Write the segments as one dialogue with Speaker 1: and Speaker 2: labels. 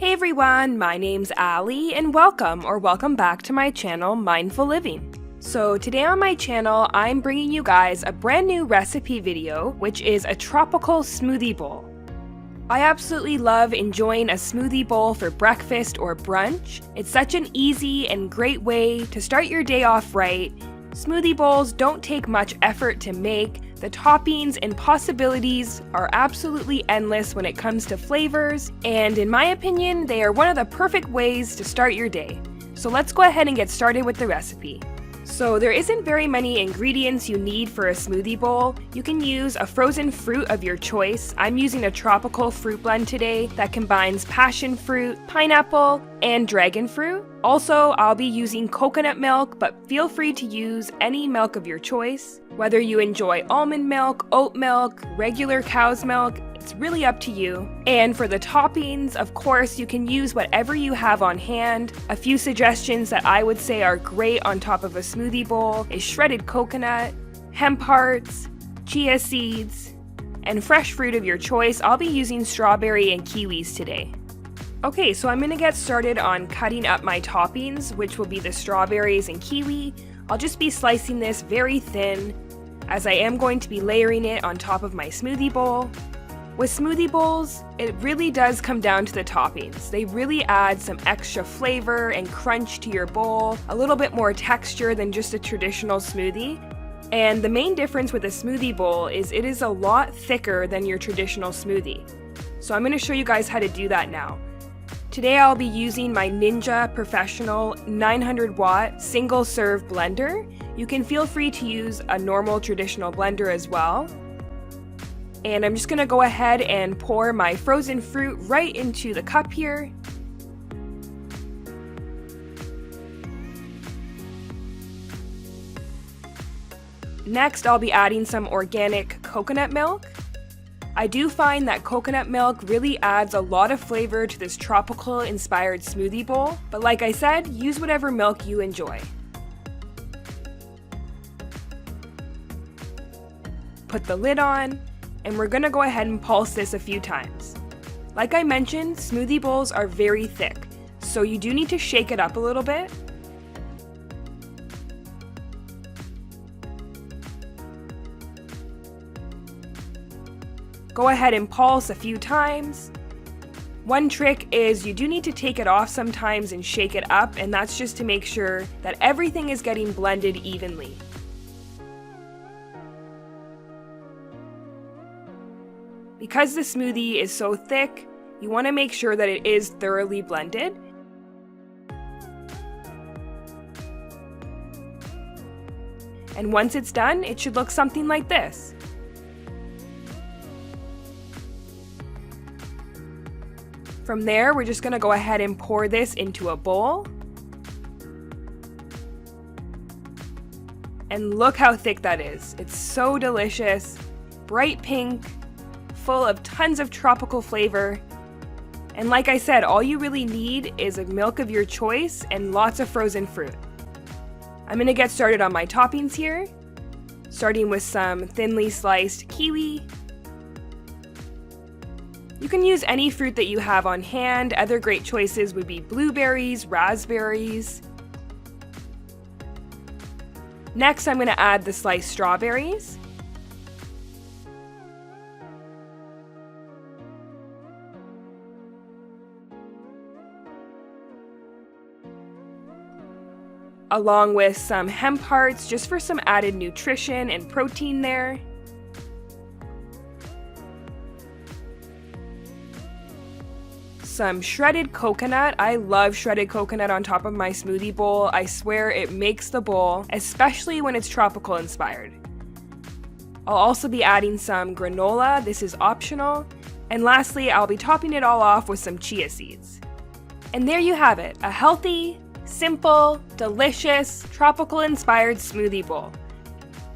Speaker 1: Hey everyone, my name's Ali and welcome back to my channel Mindful Living. So today on my channel, I'm bringing you guys a brand new recipe video, which is a tropical smoothie bowl. I absolutely love enjoying a smoothie bowl for breakfast or brunch. It's such an easy and great way to start your day off right. Smoothie bowls don't take much effort to make. The toppings and possibilities are absolutely endless when it comes to flavors, and in my opinion, they are one of the perfect ways to start your day. So let's go ahead and get started with the recipe. So there isn't very many ingredients you need for a smoothie bowl. You can use a frozen fruit of your choice. I'm using a tropical fruit blend today that combines passion fruit, pineapple, and dragon fruit. Also, I'll be using coconut milk, but feel free to use any milk of your choice. Whether you enjoy almond milk, oat milk, regular cow's milk, it's really up to you. And for the toppings, of course, you can use whatever you have on hand. A few suggestions that I would say are great on top of a smoothie bowl is shredded coconut, hemp hearts, chia seeds, and fresh fruit of your choice. I'll be using strawberry and kiwis today. Okay, so I'm going to get started on cutting up my toppings, which will be the strawberries and kiwi. I'll just be slicing this very thin, as I am going to be layering it on top of my smoothie bowl. With smoothie bowls, it really does come down to the toppings. They really add some extra flavor and crunch to your bowl, a little bit more texture than just a traditional smoothie. And the main difference with a smoothie bowl is it is a lot thicker than your traditional smoothie. So I'm going to show you guys how to do that now. Today I'll be using my Ninja Professional 900 watt single serve blender. You can feel free to use a normal traditional blender as well. And I'm just going to go ahead and pour my frozen fruit right into the cup here. Next, I'll be adding some organic coconut milk. I do find that coconut milk really adds a lot of flavor to this tropical inspired smoothie bowl, but like I said, use whatever milk you enjoy. Put the lid on, and we're gonna go ahead and pulse this a few times. Like I mentioned, smoothie bowls are very thick, so you do need to shake it up a little bit. Go ahead and pulse a few times. One trick is you do need to take it off sometimes and shake it up, and that's just to make sure that everything is getting blended evenly. Because the smoothie is so thick, you want to make sure that it is thoroughly blended. And once it's done, it should look something like this. From there, we're just going to go ahead and pour this into a bowl. And look how thick that is. It's so delicious, bright pink, full of tons of tropical flavor. And like I said, all you really need is a milk of your choice and lots of frozen fruit. I'm going to get started on my toppings here, starting with some thinly sliced kiwi. You can use any fruit that you have on hand. Other great choices would be blueberries, raspberries. Next, I'm going to add the sliced strawberries. Along with some hemp hearts, just for some added nutrition and protein there. Some shredded coconut. I love shredded coconut on top of my smoothie bowl. I swear it makes the bowl, especially when it's tropical inspired. I'll also be adding some granola. This is optional. And lastly, I'll be topping it all off with some chia seeds. And there you have it, a healthy, simple, delicious, tropical inspired smoothie bowl.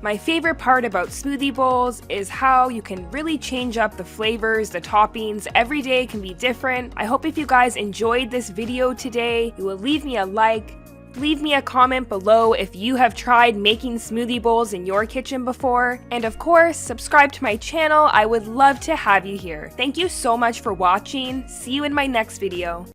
Speaker 1: My favorite part about smoothie bowls is how you can really change up the flavors, the toppings. Every day can be different. I hope if you guys enjoyed this video today, you will leave me a like, leave me a comment below if you have tried making smoothie bowls in your kitchen before, and of course, subscribe to my channel. I would love to have you here. Thank you so much for watching. See you in my next video.